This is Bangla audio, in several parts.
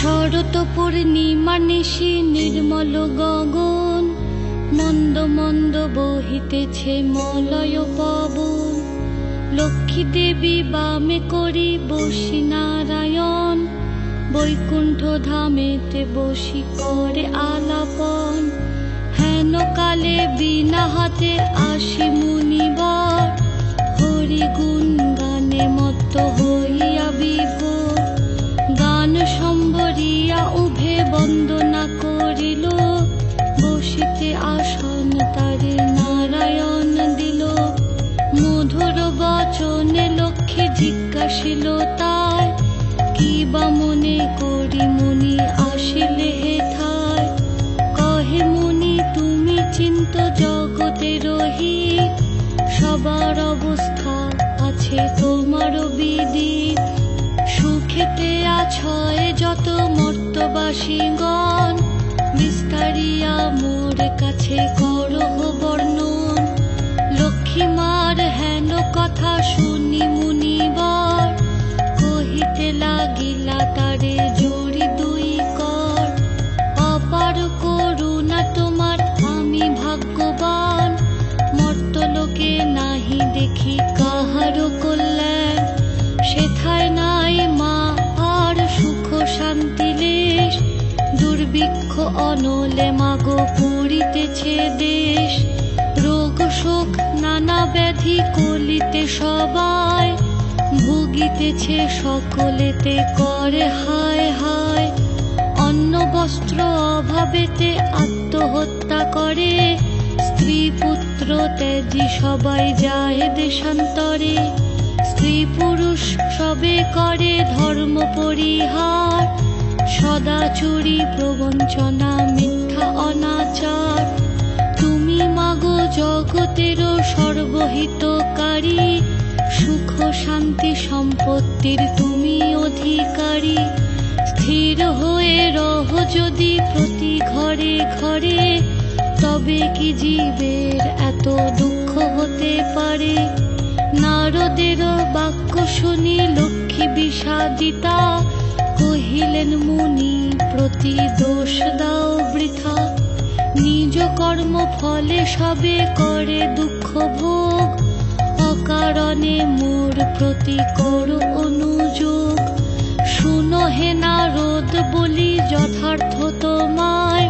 শরৎ পূর্ণিমা নিশি নির্মল গগন, মন্দ মন্দ বহিতেছে মলয় পবন। লক্ষ্মী দেবী বামে করি বসি নারায়ণ, বৈকুণ্ঠ ধামেতে বসি করে আলাপন। হেন কালে বিনা হাতে আসি মুনিবর, হরি গুণ গানে মত্ত হইয়া বিভোর। গান সম্বরিয়া উভে বন্দনা করিল, বসিতে আসন তারে নারায়ণ দিল। মধুর বচনে লক্ষ্মী জিজ্ঞাসিল তাই, কি বা মনে করি মুনি আসিলে হেথায়। কহে মুনি তুমি চিন্ত জগতের হিত, সবার অবস্থা আছে তোমার বিদিত। সুখেতে আছয় যত মর্তবাসীগণ, বিস্তারিয়া মোর কাছে করহ বর্ণন। লক্ষ্মী মার হেন কথা শুনি মুনিবর, কহিতে লাগিলা তারে জড়ি দুই কর। অপার করুণা তোমার আমি ভাগ্যবান, মর্তলোকে নাহি দেখি কাহার কল্যাণ। সেথায় নাই মা আর সুখ শান্তি লেশ, দুর্ভিক্ষ অনলে মাগো পুরিতেছে দেশ। রোগ শোক নানা ব্যাধি কলিতে সবাই, ভুগিতেছে সকলেতে করে হায় হায়। অন্ন বস্ত্র অভাবেতে আত্মহত্যা করে, স্ত্রী পুত্র ত্যাজি সবাই যায় দেশান্তরে। স্ত্রী পুরুষ সবে করে ধর্ম পরিহার, সদা চুরি প্রবঞ্চনা মিথ্যা অনাচার। তুমি মাগো জগতের সর্বহিতকারী, সুখ শান্তি সম্পত্তির তুমি অধিকারী। স্থির হয়ে রহ যদি প্রতি ঘরে ঘরে, তবে কি জীবের এত দুঃখ হতে পারে। নারদের বাক্য শুনি লক্ষ্মী বিষাদিতা, কহিলেন মুনি প্রতি দোষ দাও বৃথা। নিজ কর্ম ফলে সবে করে দুঃখ ভোগ, অকারণে মোর প্রতি করো অনুযোগ। শুনো হে নারদ বলি যথার্থ তোমায়,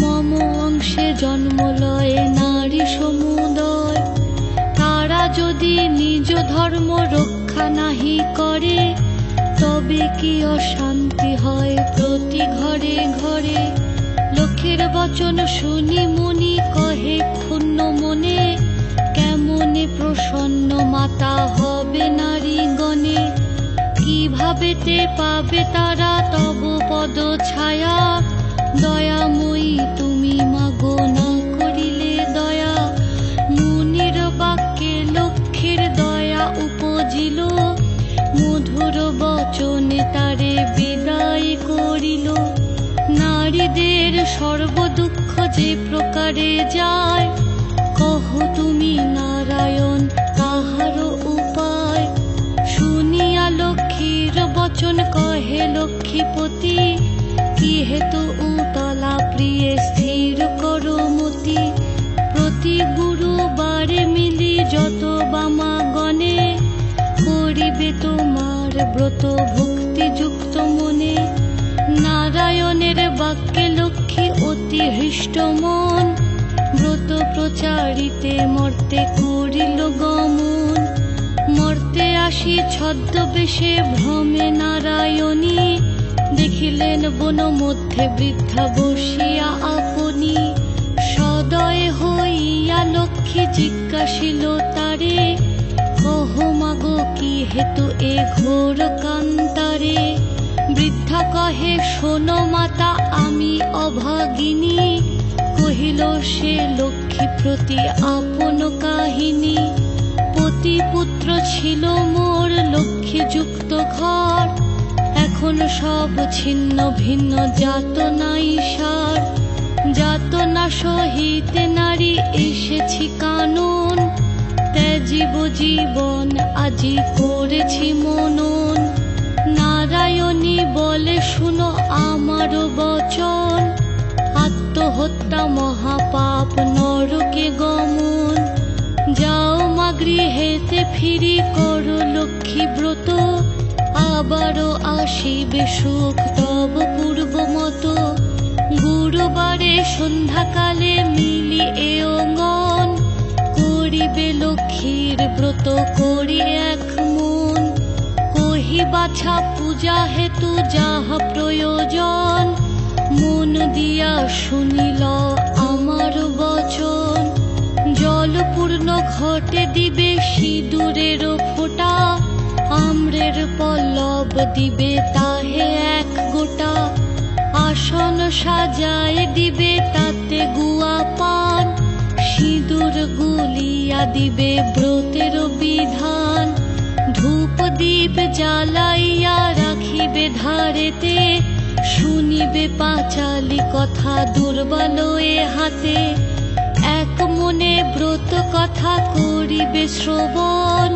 মম অংশে জন্ম লয়ে নারী সমুদয়। তারা যদি নিজ ধর্ম রক্ষা নাহি করে, তবে কি অশান্তি হয় প্রতি ঘরে ঘরে। লক্ষ্মীর বচন শুনি মুনি কহে ক্ষুণ্ণ মনে, কেমনে প্রসন্ন মাতা হবে নারীগণে। কিভাবেতে পাবে তারা তব পদ ছায়া, দয়াময়ী তুমি মাগো না করিলে দয়া। মুনির বাক্যে লক্ষ্মীর দয়া উপজিল, মধুর বচনে তারে বিদায় করিল। নারীদের সর্বদুঃখ যে প্রকারে যায়, কহ তুমি নারায়ণ তাহার উপায়। শুনিয়া লক্ষ্মীর বচন কহে লক্ষ্মীপতি, কি হেতু উতলা প্রিয়ে স্থির করো মতি। প্রতি গুরুবারে মিলি যত বামাগণে, করিবে তোমার ব্রত ভক্তিযুক্ত মনে। নারায়ণের বাক্যে লক্ষ্মী অতি হৃষ্ট মন, ব্রত প্রচারিতে মর্তে করিল গমন। মর্তে আসি ছদ্মবেশে ভ্রমে নারায়ণী, দেখিলেন বন মধ্যে বৃদ্ধা বসিয়া আপনি। সদয় হইয়া লক্ষ্মী জিজ্ঞাসিল তারে, কহ মাগো কি হেতু এ ঘোর কান্তারে। বৃদ্ধা কহে শোনো মাতা আমি অভাগিনী, কহিল সে লক্ষ্মী প্রতি আপন কাহিনী। পতি পুত্র ছিল মোর লক্ষ্মীযুক্ত ঘর, এখন সব ছিন্ন ভিন্ন যাতনাই সার। যাতনা সহিতে নারী এসেছি কানন, ত্যাজিব জীবন আজি করেছি মনন। নারায়ণী বলে শুনো আমারও বচন, আত্মহত্যা মহাপাপ নরকে গমন। যাও মা গৃহেতে ফিরি করো লক্ষ্মী ব্রত, আবারও আসিবে সুখ তব পূর্ব মতো। গুরুবারে সন্ধ্যাকালে মিলি এ অঙ্গন, করিবে লক্ষ্মীর ব্রত করি এক মন। কহি বাছা পূজা হেতু যাহা প্রয়োজন, মন দিয়া শুনিল আমার বচন। জলপূর্ণ ঘটে দিবে সিঁদুরের ফোঁটা, আম্রের পল্লব দিবে তাহে এক গোটা। আসন সাজায় দিবে তাতে গুয়া পান, সিঁদুর গুলিয়া দিবে ব্রতের বিধান। ধূপ দীপ জ্বালাইয়া রাখিবে ধারেতে, শুনিবে পাঁচালি কথা দুর্বল এ হাতে। এক মনে ব্রত কথা করিবে শ্রবণ,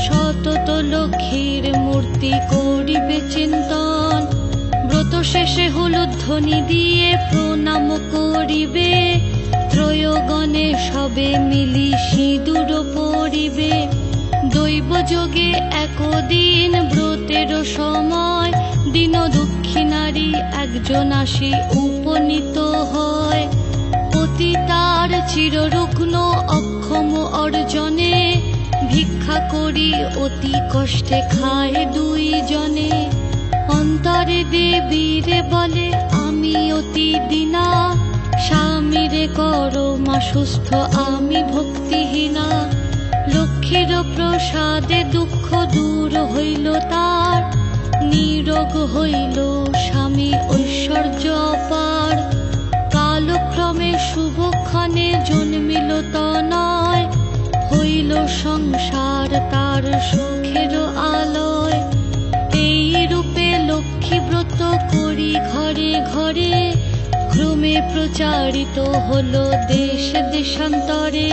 সতত লক্ষ্মীর মূর্তি করিবে চিন্তন। ব্রত শেষে হলুদ ধ্বনি দিয়ে প্রণাম করিবে, ত্রয়োগণে সবে মিলি সিঁদুর পরিবে। দৈব যোগে একদিন ব্রতের সময়, দিন দক্ষিণারি একজন আসি উপনীত হয়। পতি তার চিররুগ্ন অক্ষম অর্জনে, ভিক্ষা করি অতি কষ্টে খায় দুইজনে। অন্তরে দেবীরে বলে আমি অতি দীনা, স্বামীরে করো মা সুস্থ আমি ভক্তিহীনা। লক্ষ্মীর প্রসাদে দুঃখ দূর হইল তার, নিরোগ হইল স্বামী ঐশ্বর্য অপার। কালক্রমে শুভক্ষণে জন্মিল তনয়, হইল সংসার তার সুখের আলয়। এই রূপে লক্ষ্মী ব্রত করি ঘরে ঘরে, ক্রমে প্রচারিত হলো দেশ দেশান্তরে।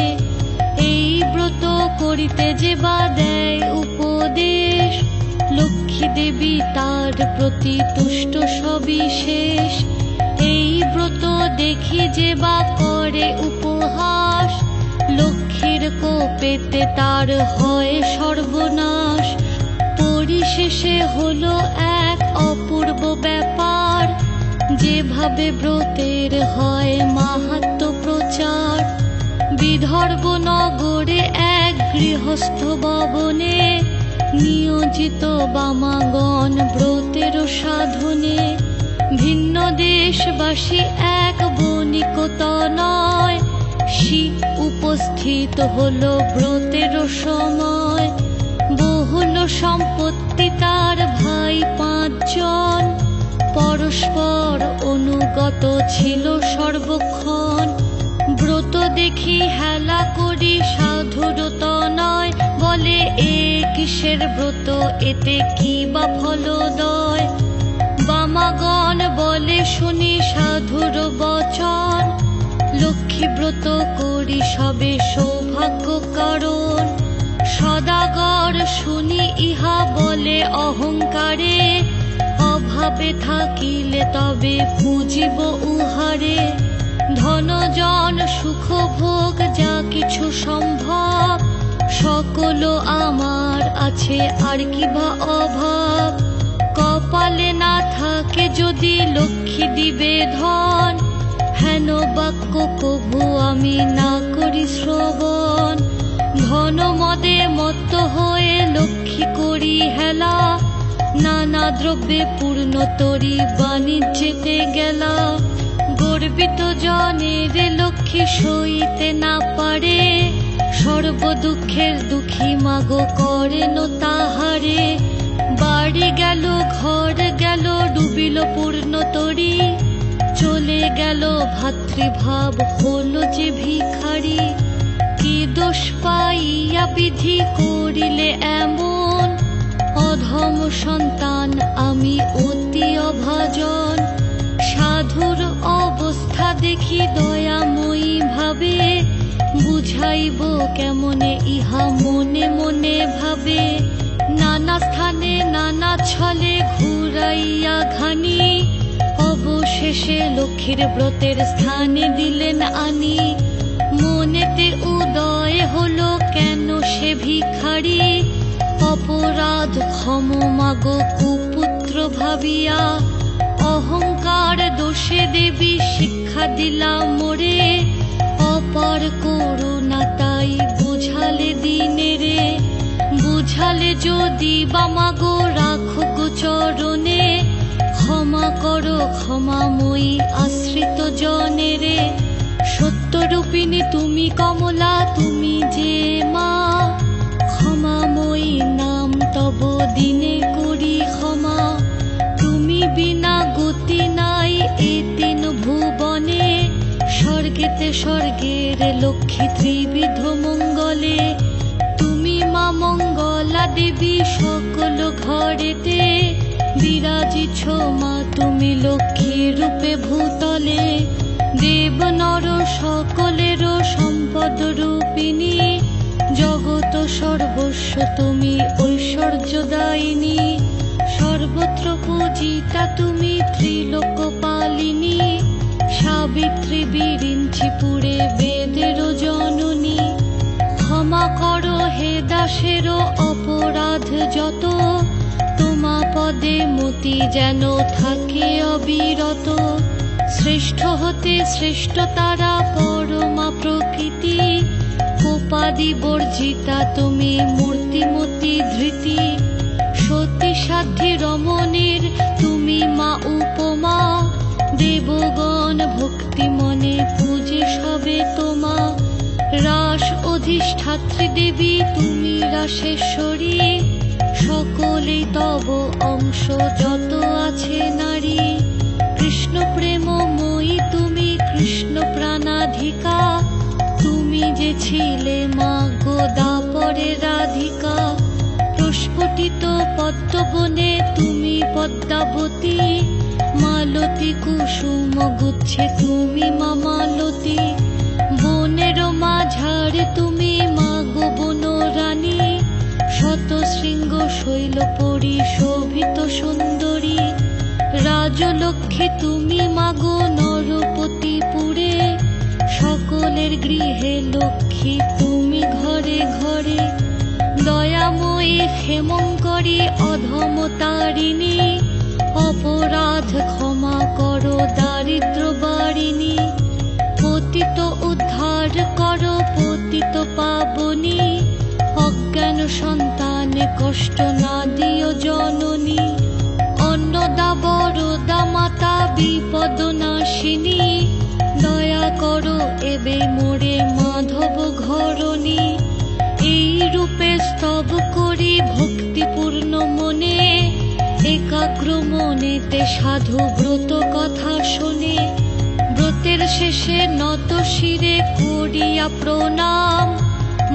এই ব্রত করিতে যে বা দেয় উপদেশ, লক্ষ্মী দেবী তার প্রতি তুষ্ট সবিশেষ। এই ব্রত দেখি যে বা করে উপহাস, লক্ষ্মীর কোপেতে তার হয় সর্বনাশ। পরিশেষে হলো এক অপূর্ব ব্যাপার, যেভাবে ব্রতের হয় মাহাত্ম্য প্রচার। বিদর্ভ নগরে এক গৃহস্থ ভবনে, নিয়োজিত বামাগণ ব্রতের সাধনে। ভিন্ন দেশবাসী এক বণিক তনয়, উপস্থিত হলো ব্রতের সময়। বহুল সম্পত্তি তার ভাই পাঁচজন, পরস্পর অনুগত ছিল সর্বক্ষণ। ব্রত দেখি হেলা করি সাধুর তনয়, বলে এ কিসের ব্রত এতে কি বা ফলদয়। বামাগণ বলে শুনি সাধুর বচন, লক্ষ্মী ব্রত করি সবে সৌভাগ্য কারণ। সদাগর শুনি ইহা বলে অহংকারে, অভাবে থাকিলে তবে পুজিব উহারে। ধনজন সুখ ভোগ যা কিছু সম্ভব, সকল আমার আছে আর কি বা অভাব। কপালে না থাকে যদি লক্ষ্মী দিবে ধন, হেন বাক্য কভু আমি না করি শ্রবণ। ধন মদে মত্ত হয়ে লক্ষ্মী করি হেলা, নানা দ্রব্যে পূর্ণ তরি বাণিজ্যেতে গেলা। গর্বিত জনের লক্ষ্মী সইতে না পারে, সর্ব দুঃখের দুঃখী মাগো করেন তাহারে। বাড়ি গেল ঘর গেল ডুবিল পূর্ণ তরি, চলে গেল ভাতৃভাব হলো যে ভিখারি। কি দোষ পাইয়া বিধি করিলে এমন, অধম সন্তান আমি অতি অভাজন। সাধুর অবস্থা দেখি দয়াময়ী ভাবে, বুঝাইব কেমনে ইহা মনে মনে ভাবে। নানা স্থানে নানা ছলে ঘুরাইয়া ঘানি, অবশেষে লক্ষ্মীর ব্রতের স্থানে দিলেন আনি। মনেতে উদয় হলো কেন সে ভিখারি, অপরাধ ক্ষম মাগো কুপুত্র ভাবিয়া। অহংকার দোষে দেবী শিক্ষা দিলাম মোরে, অপার করুণা তাই বুঝালে দিনে রে। বুঝালে যদি বা মাগো রাখো গো চরণে, ক্ষমা করো ক্ষমাময়ী আশ্রিত জনে রে। সত্যরূপিণী তুমি কমলা তুমি যে মা, ক্ষমাময়ী নাম তব দিনে করি ক্ষমা। তুমি বিনা গতি নাই এ তিন ভুবনে, স্বর্গেতে স্বর্গের লক্ষ্মী ত্রিবিধ মঙ্গলে। তুমি মা মঙ্গলা দেবী সকল ঘরেতে, বিরাজিছ মা তুমি লক্ষ্মী রূপে ভূতলে। দেব নর সকলের সম্পদ রূপিণী, জগত সর্বস্ব তুমি ঐশ্বর্যদায়িনী। সর্বত্র পূজিতা তুমি ত্রিলোকপালিনী, সাবিত্রী বিরিঞ্চিপুরে বেদের জননী। ক্ষমা করো হে দাসের অপরাধ যত, তোমা পদে মতি যেন থাকে অবিরত। শ্রেষ্ঠ হতে শ্রেষ্ঠ তারা পরমা প্রকৃতি, উপাধি বর্জিতা তুমি মূর্তিমতি ধৃতি। সতী সাধ্যি রমণীর তুমি মা উপমা, দেবগণ ভক্তি মনে পূজে সবে তোমা। রাস অধিষ্ঠাত্রী দেবী তুমি রাসেশ্বরী, সকলেই তব অংশ যত আছে নারী। কৃষ্ণ প্রেমময়ী তুমি কৃষ্ণ প্রাণাধিকা, তুমি যে ছিলে মা গো দাপরে রাধিকা। প্রস্ফুটিত পদ্মবনে তুমি পদ্মাবতী, মালতী কুসুম গুচ্ছে তুমি মা মালতী। বনের মাঝারে তুমি মা গো বনরানী, শত শৃঙ্গ শৈল পরি শোভিত সুন্দরী। রাজলক্ষ্মী তুমি মাগো নরপতিপুরে, সকলের গৃহে লক্ষ্মী তুমি ঘরে ঘরে। দয়াময়ী ক্ষেমঙ্করী অধমতারিণী, অপরাধ ক্ষমা করো দারিদ্র বারিণী। পতিত উদ্ধার করো পতিত পাবনী, অজ্ঞান সন্তানে কষ্ট না দিও জননী। অন্নদা বরদা মাতা বিপদ নাশিনী, দয়া করো এবে মোরে মাধব ঘরণী। এই রূপে স্তব করি ভক্তিপূর্ণ মনে, একাগ্র মনেতে সাধু ব্রত কথা শোনে। ব্রতের শেষে নত শিরে করিয়া প্রণাম,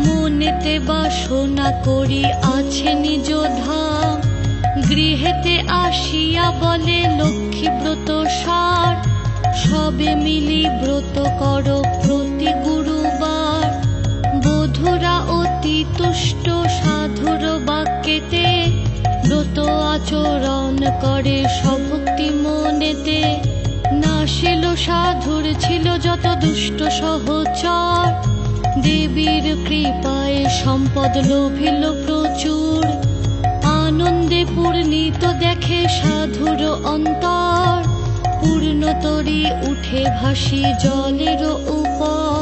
মনেতে বাসনা করি আছে নিজ ধাম। গৃহেতে আসিয়া বলে লক্ষ্মী ব্রত সার, সবে মিলি ব্রত করো প্রতি গুরুবার। বধূরা অতি তুষ্ট সাধুর বাক্যেতে, ব্রত আচরণ করে সভক্তি মনেতে। নাশিল সাধুর ছিল যত দুষ্ট সহচর, দেবীর কৃপায় সম্পদ লোভিল প্রচুর। আনন্দে পূর্ণিত দেখে সাধুর অন্তর, পূর্ণতরী উঠে ভাসি জলের উপর।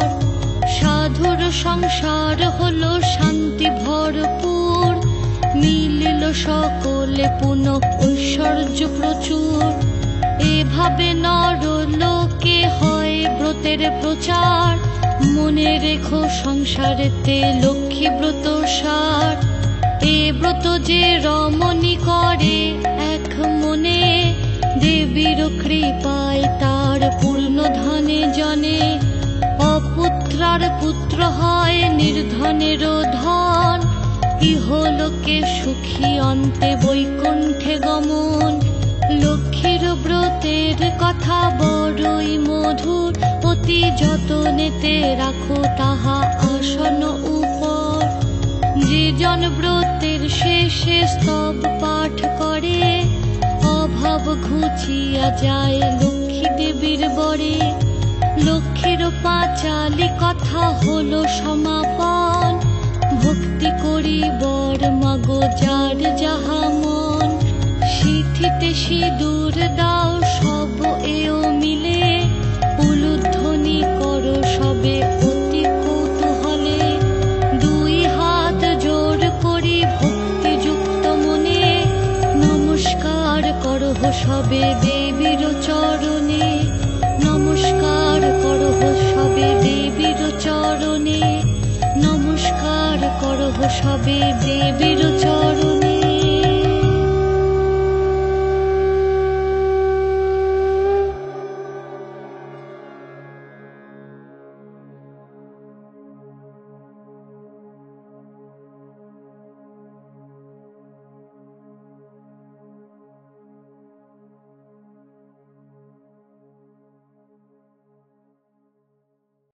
সাধুর সংসার হলো শান্তি ভরপুর, মিলিল সকলে পুনঃ ঐশ্বর্য প্রচুর। এভাবে নর লোকে হয় ব্রতের প্রচার, মনে রেখো সংসারেতে লক্ষ্মী ব্রত সার। এ ব্রত যে রমণী করে এক মনে, দেবীর কৃপায় তার পূর্ণ ধনে জনে। অপুত্রার পুত্র হয় নির্ধনের ধন, ইহলোকে সুখী অন্তে বৈকুণ্ঠে গমন। লক্ষ্মীর ব্রতের কথা বড়ই মধুর, অতি যতনেতে রাখো তাহা আসন উপর। যে জন ব্রতের শেষে স্তব পাঠ করে, অভাব ঘুচিয়া যায় লক্ষ্মী দেবীর বরে। লক্ষ্মীর পাঁচালি কথা হলো সমাপন, ভক্তি করি বর মাগো যার যাহা মন। সিঁথিতে সিঁদুর দাও সব এও মিলে, উলুধ্বনি করো সবে অতি কৌতূহলে। দুই হাত জোর করি ভক্তিযুক্ত মনে, নমস্কার করো সবে দেবীর চরণে। নমস্কার করো সবে দেবীর চরণে, নমস্কার করো সবে দেবীর চরণে।